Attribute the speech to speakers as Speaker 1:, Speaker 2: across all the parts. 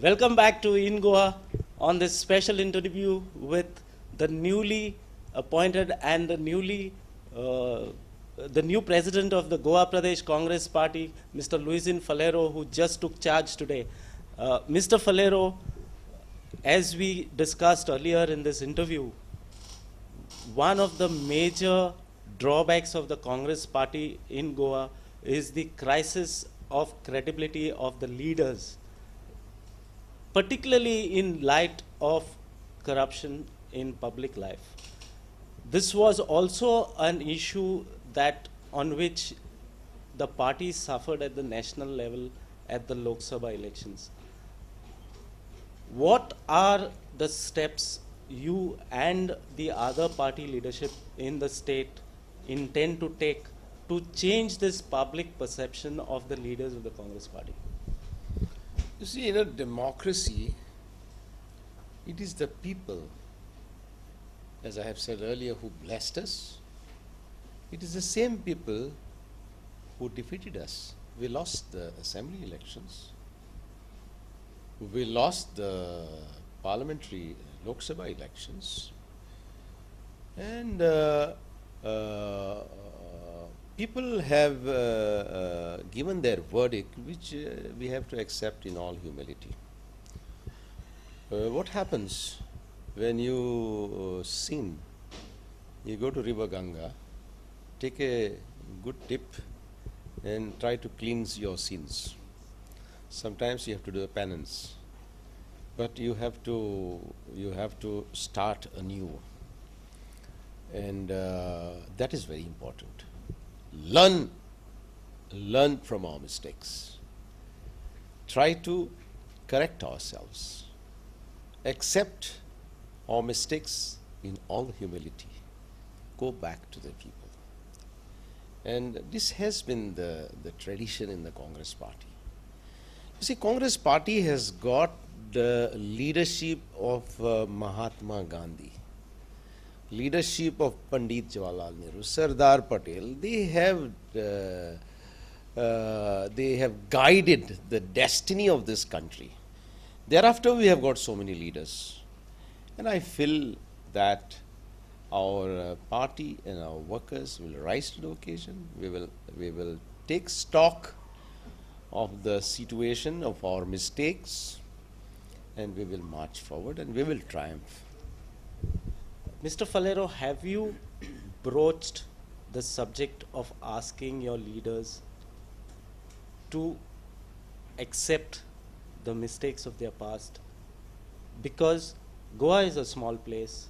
Speaker 1: Welcome back to In Goa on this special interview with the newly appointed and the new president of the Goa Pradesh Congress Party, Mr. Luizinho Faleiro, who just took charge today. Mr. Faleiro, as we discussed earlier in this interview, one of the major drawbacks of the Congress Party in Goa is the crisis of credibility of the leaders, particularly in light of corruption in public life. This was also an issue that on which the party suffered at the national level at the Lok Sabha elections. What are the steps you and the other party leadership in the state intend to take to change this public perception of the leaders of the Congress Party?
Speaker 2: You see, in a democracy, it is the people, as I have said earlier, who blessed us. It is the same people who defeated us. We lost the assembly elections. We lost the parliamentary Lok Sabha elections. And people have given their verdict, which we have to accept in all humility. What happens when you sin? You go to River Ganga, take a good dip and try to cleanse your sins. Sometimes you have to do a penance, but you have to start anew, and that is very important. Learn from our mistakes. Try to correct ourselves. Accept our mistakes in all humility. Go back to the people. And this has been the tradition in the Congress Party. You see, Congress Party has got the leadership of Mahatma Gandhi, leadership of Pandit Jawaharlal Nehru, Sardar Patel. They have guided the destiny of this country. Thereafter, we have got so many leaders, and I feel that our party and our workers will rise to the occasion. We will take stock of the situation, of our mistakes, and we will march forward and we will triumph.
Speaker 1: Mr. Faleiro, have you broached the subject of asking your leaders to accept the mistakes of their past? Because Goa is a small place,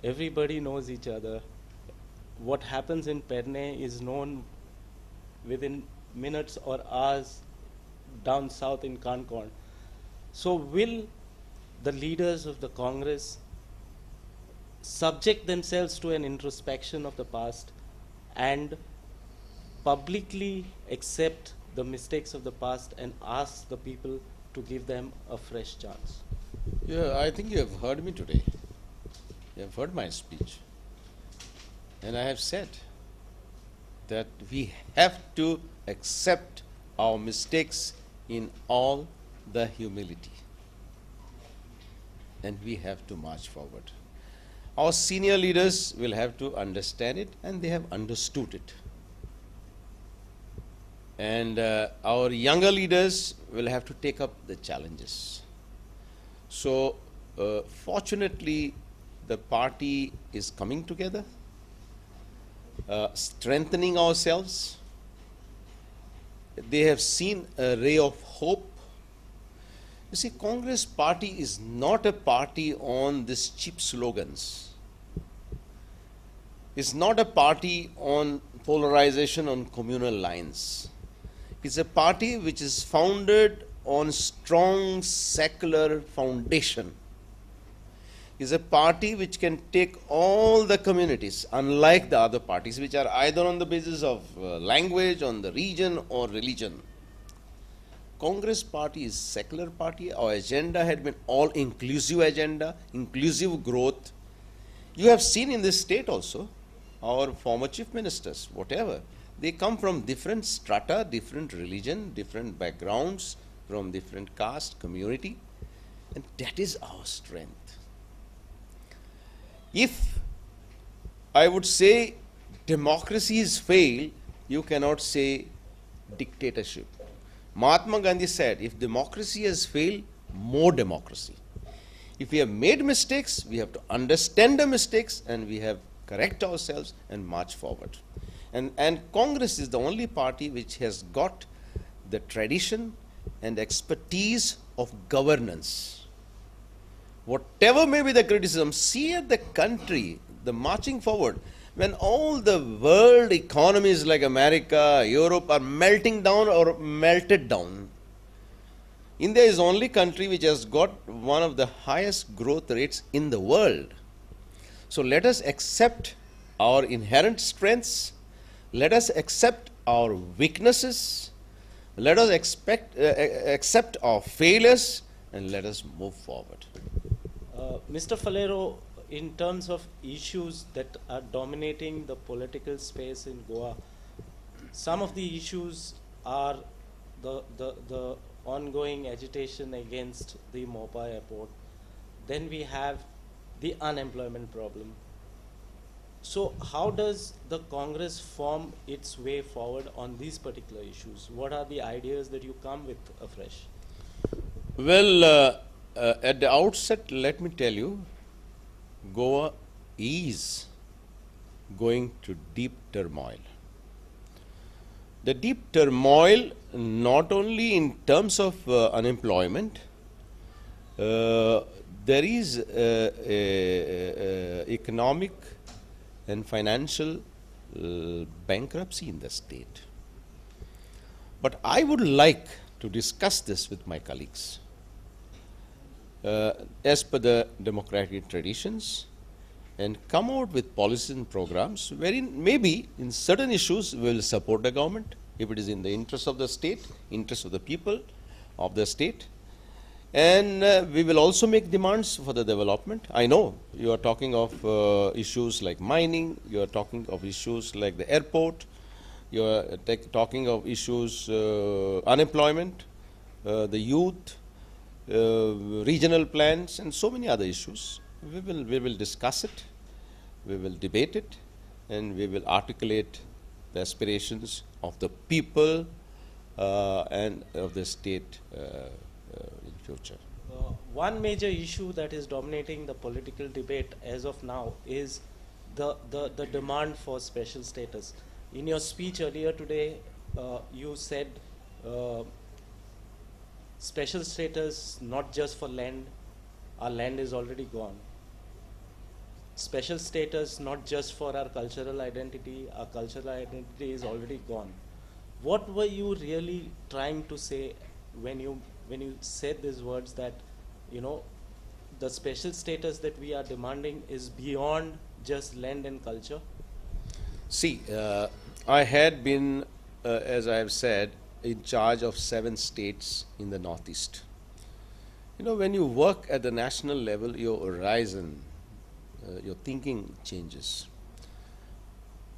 Speaker 1: everybody knows each other. What happens in Perne is known within minutes or hours down south in Kankorn. So will the leaders of the Congress subject themselves to an introspection of the past and publicly accept the mistakes of the past and ask the people to give them a fresh chance?
Speaker 2: Yeah, I think you have heard me today. You have heard my speech. And I have said that we have to accept our mistakes in all the humility. And we have to march forward. Our senior leaders will have to understand it, and they have understood it. And our younger leaders will have to take up the challenges. So, fortunately, the party is coming together, strengthening ourselves. They have seen a ray of hope. You see, Congress Party is not a party on these cheap slogans. It's not a party on polarization on communal lines. It's a party which is founded on strong secular foundation. Is a party which can take all the communities, unlike the other parties which are either on the basis of language, on the region or religion. Congress Party is secular party. Our agenda had been all inclusive agenda, inclusive growth. You have seen in this state also, our former chief ministers, whatever, they come from different strata, different religion, different backgrounds, from different caste, community. And that is our strength. If I would say democracies fail, you cannot say dictatorship. Mahatma Gandhi said, if democracy has failed, more democracy. If we have made mistakes, we have to understand the mistakes and we have correct ourselves and march forward. And Congress is the only party which has got the tradition and expertise of governance. Whatever may be the criticism, see at the country, the marching forward, when all the world economies like America, Europe are melting down or melted down. India is the only country which has got one of the highest growth rates in the world. So let us accept our inherent strengths, let us accept our weaknesses, let us accept our failures, and let us move forward.
Speaker 1: Mr. Faleiro, in terms of issues that are dominating the political space in Goa, some of the issues are the ongoing agitation against the Mopa airport. Then we have the unemployment problem. So how does the Congress form its way forward on these particular issues? What are the ideas that you come with afresh?
Speaker 2: Well, at the outset, let me tell you, Goa is going to deep turmoil. The deep turmoil, not only in terms of unemployment, there is economic and financial bankruptcy in the state. But I would like to discuss this with my colleagues. As per the democratic traditions, and come out with policies and programs wherein maybe in certain issues we will support the government if it is in the interest of the state, interest of the people of the state, and we will also make demands for the development. I know you are talking of issues like mining, you are talking of issues like the airport, you are talking of issues unemployment, the youth, regional plans, and so many other issues. We will discuss it, we will debate it, and we will articulate the aspirations of the people and of the state in future.
Speaker 1: One major issue that is dominating the political debate as of now is the demand for special status. In your speech earlier today, you said special status not just for land, our land is already gone. Special status not just for our cultural identity is already gone. What were you really trying to say when you said these words that, you know, the special status that we are demanding is beyond just land and culture?
Speaker 2: See, I had been, as I have said, in charge of 7 states in the Northeast. You know, when you work at the national level, your horizon, your thinking changes.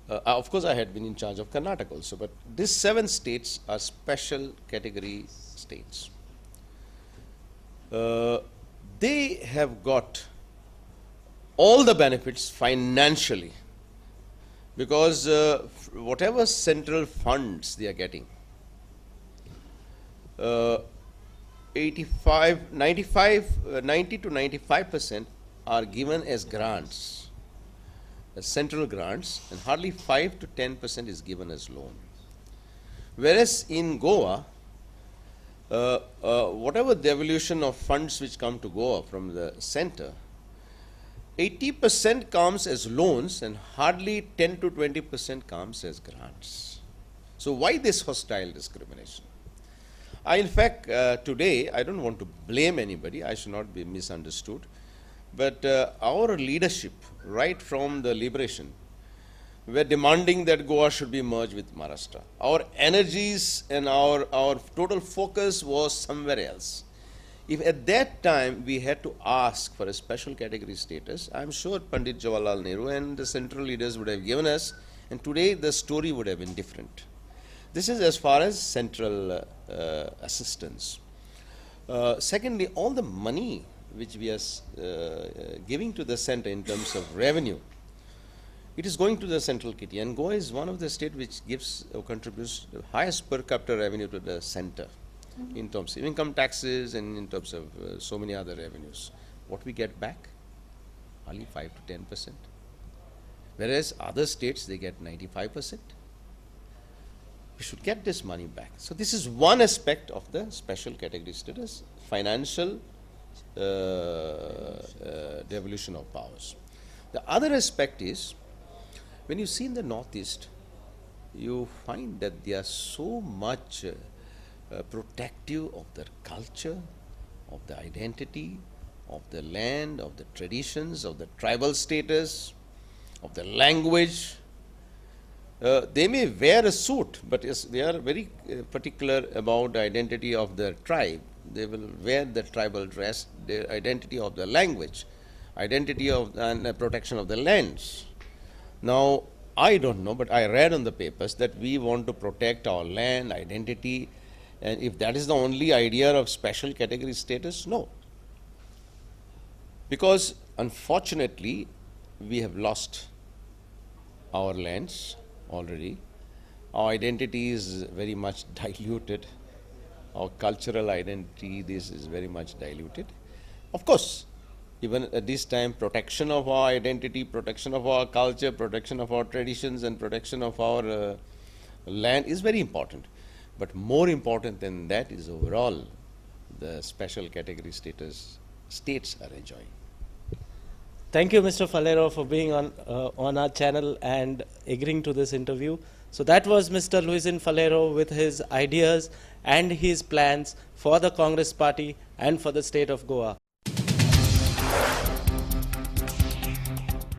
Speaker 2: Of course, I had been in charge of Karnataka also, but these 7 states are special category states. They have got all the benefits financially because whatever central funds they are getting, 90 to 95% are given as grants, as central grants, and hardly 5 to 10% is given as loan. Whereas in Goa, whatever devolution of funds which come to Goa from the center, 80% comes as loans and hardly 10 to 20% comes as grants. So why this hostile discrimination? In fact, today, I don't want to blame anybody, I should not be misunderstood, but our leadership, right from the liberation, were demanding that Goa should be merged with Maharashtra. Our energies and our total focus was somewhere else. If at that time we had to ask for a special category status, I'm sure Pandit Jawaharlal Nehru and the central leaders would have given us, and today the story would have been different. This is as far as central assistance. Secondly, all the money which we are giving to the center in terms of revenue, it is going to the central kitty, and Goa is one of the state which gives or contributes the highest per capita revenue to the center in terms of income taxes and in terms of so many other revenues. What we get back? Only 5 to 10%. Whereas other states, they get 95%. We should get this money back. So this is one aspect of the special category status, financial devolution of powers. The other aspect is, when you see in the Northeast, you find that they are so much protective of their culture, of the identity, of the land, of the traditions, of the tribal status, of the language. They may wear a suit, but yes, they are very particular about the identity of their tribe. They will wear the tribal dress, their identity of the language, identity of and protection of the lands. Now, I don't know, but I read on the papers that we want to protect our land, identity, and if that is the only idea of special category status, no. Because unfortunately, we have lost our lands already. Our identity is very much diluted. Our cultural identity, this is very much diluted. Of course, even at this time, protection of our identity, protection of our culture, protection of our traditions, and protection of our land is very important. But more important than that is overall the special category status states are enjoying.
Speaker 1: Thank you, Mr. Faleiro, for being on our channel and agreeing to this interview. So that was Mr. Luizinho Faleiro with his ideas and his plans for the Congress Party and for the state of Goa.